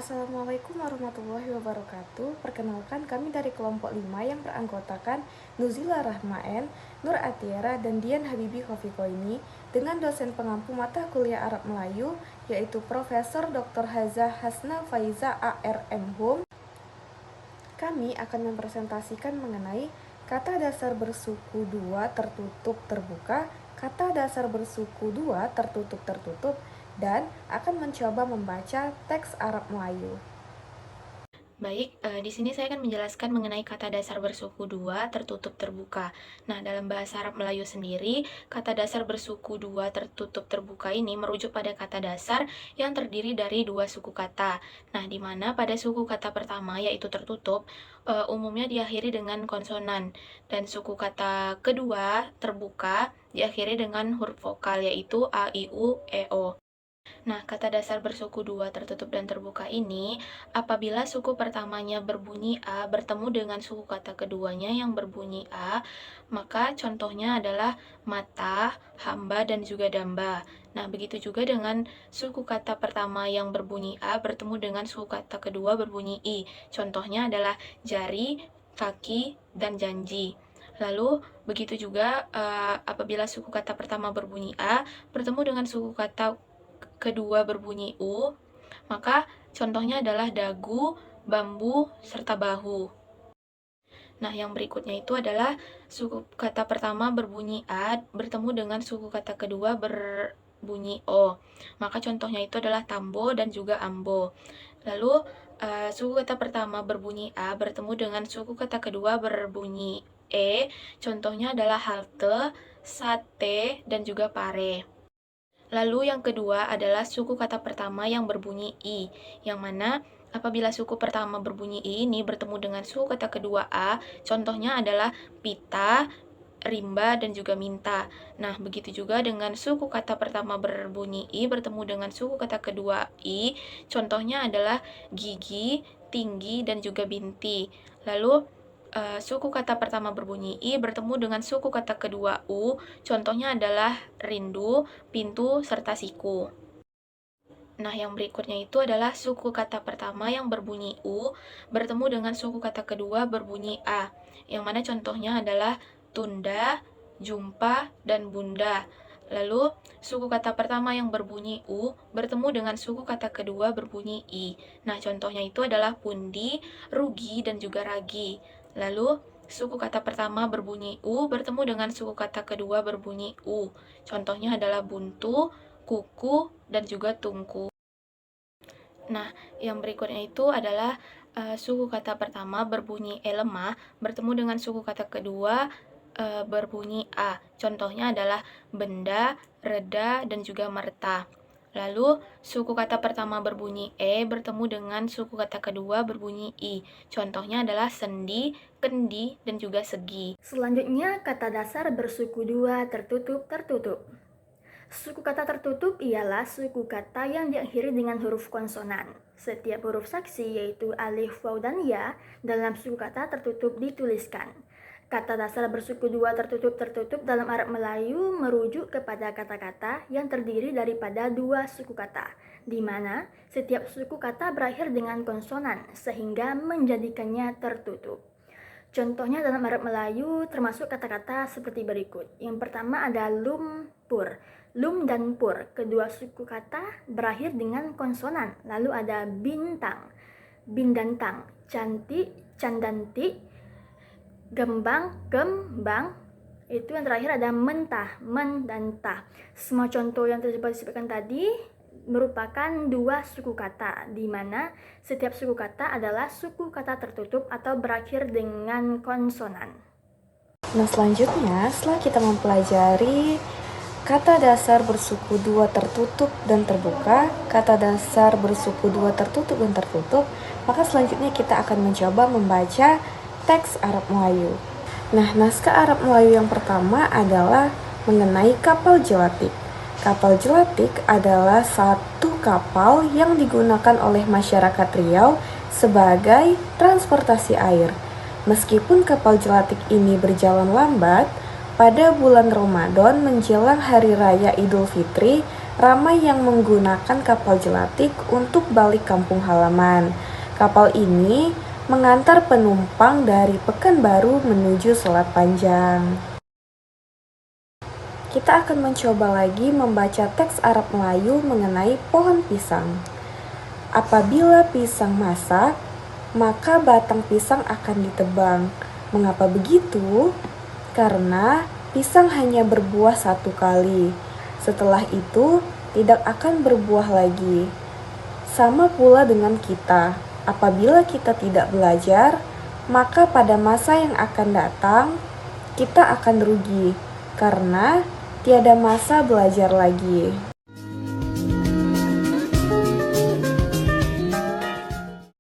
Assalamualaikum warahmatullahi wabarakatuh. Perkenalkan, kami dari kelompok 5 yang beranggotakan Nuzila Rahmaen, Nur Atiara, dan Dian Habibi Khofikoini dengan dosen pengampu mata kuliah Arab Melayu yaitu Profesor Dr. Haza Hasna Faiza ARM Hum. Kami akan mempresentasikan mengenai kata dasar bersuku 2 tertutup terbuka, kata dasar bersuku 2 tertutup tertutup, dan akan mencoba membaca teks Arab Melayu. Baik, di sini saya akan menjelaskan mengenai kata dasar bersuku 2 tertutup terbuka. Nah, dalam bahasa Arab Melayu sendiri, kata dasar bersuku 2 tertutup terbuka ini merujuk pada kata dasar yang terdiri dari dua suku kata. Nah, di mana pada suku kata pertama yaitu tertutup, umumnya diakhiri dengan konsonan, dan suku kata kedua terbuka diakhiri dengan huruf vokal yaitu a, i, u, e, o. Nah, kata dasar bersuku 2 tertutup dan terbuka ini, apabila suku pertamanya berbunyi A bertemu dengan suku kata keduanya yang berbunyi A, maka contohnya adalah mata, hamba, dan juga damba. Nah, begitu juga dengan suku kata pertama yang berbunyi A bertemu dengan suku kata kedua berbunyi I. Contohnya adalah jari, kaki, dan janji. Lalu, begitu juga apabila suku kata pertama berbunyi A bertemu dengan suku kata kedua berbunyi U, maka contohnya adalah dagu, bambu, serta bahu. Nah, yang berikutnya itu adalah suku kata pertama berbunyi A bertemu dengan suku kata kedua berbunyi O. Maka contohnya itu adalah tambo dan juga ambo. Lalu, suku kata pertama berbunyi A bertemu dengan suku kata kedua berbunyi E. Contohnya adalah halte, sate, dan juga pare. Lalu yang kedua adalah suku kata pertama yang berbunyi I, yang mana apabila suku pertama berbunyi I ini bertemu dengan suku kata kedua A, contohnya adalah pita, rimba, dan juga minta. Nah, begitu juga dengan suku kata pertama berbunyi I bertemu dengan suku kata kedua I, contohnya adalah gigi, tinggi, dan juga binti. Lalu, suku kata pertama berbunyi I bertemu dengan suku kata kedua U, contohnya adalah rindu, pintu, serta siku. Nah, yang berikutnya itu adalah suku kata pertama yang berbunyi U bertemu dengan suku kata kedua berbunyi A, yang mana contohnya adalah tunda, jumpa, dan bunda. Lalu, suku kata pertama yang berbunyi U bertemu dengan suku kata kedua berbunyi I. Nah, contohnya itu adalah pundi, rugi, dan juga ragi. Lalu, suku kata pertama berbunyi U bertemu dengan suku kata kedua berbunyi U. Contohnya adalah buntu, kuku, dan juga tungku. Nah, yang berikutnya itu adalah suku kata pertama berbunyi E lemah bertemu dengan suku kata kedua berbunyi A. Contohnya adalah benda, reda, dan juga merta. Lalu, suku kata pertama berbunyi E bertemu dengan suku kata kedua berbunyi I. Contohnya adalah sendi, kendi, dan juga segi. Selanjutnya, kata dasar bersuku 2 tertutup tertutup. Suku kata tertutup ialah suku kata yang diakhiri dengan huruf konsonan. Setiap huruf saksi yaitu alif, waw, dan ya dalam suku kata tertutup dituliskan. Kata dasar bersuku 2 tertutup dalam Arab Melayu merujuk kepada kata-kata yang terdiri daripada dua suku kata, di mana setiap suku kata berakhir dengan konsonan sehingga menjadikannya tertutup. Contohnya dalam Arab Melayu termasuk kata-kata seperti berikut. Yang pertama ada lumpur. Lum dan pur, kedua suku kata berakhir dengan konsonan. Lalu ada bintang, bin dan tang, cantik, candanti, gembang, gembang. Itu yang terakhir ada mentah, men dan tah. Semua contoh yang disebutkan tadi merupakan dua suku kata, di mana setiap suku kata adalah suku kata tertutup atau berakhir dengan konsonan. Nah, selanjutnya setelah kita mempelajari kata dasar bersuku 2 tertutup dan terbuka, kata dasar bersuku 2 tertutup dan tertutup, maka selanjutnya kita akan mencoba membaca teks Arab Melayu. Nah, naskah Arab Melayu yang pertama adalah mengenai kapal jelatik. Kapal jelatik adalah satu kapal yang digunakan oleh masyarakat Riau sebagai transportasi air. Meskipun kapal jelatik ini berjalan lambat, pada bulan Ramadan menjelang Hari Raya Idul Fitri, ramai yang menggunakan kapal jelatik untuk balik kampung halaman. Kapal ini mengantar penumpang dari Pekanbaru menuju Selat Panjang. Kita akan mencoba lagi membaca teks Arab Melayu mengenai pohon pisang. Apabila pisang masak, maka batang pisang akan ditebang. Mengapa begitu? Karena pisang hanya berbuah satu kali. Setelah itu, tidak akan berbuah lagi. Sama pula dengan kita. Apabila kita tidak belajar, maka pada masa yang akan datang, kita akan rugi. Karena tiada masa belajar lagi.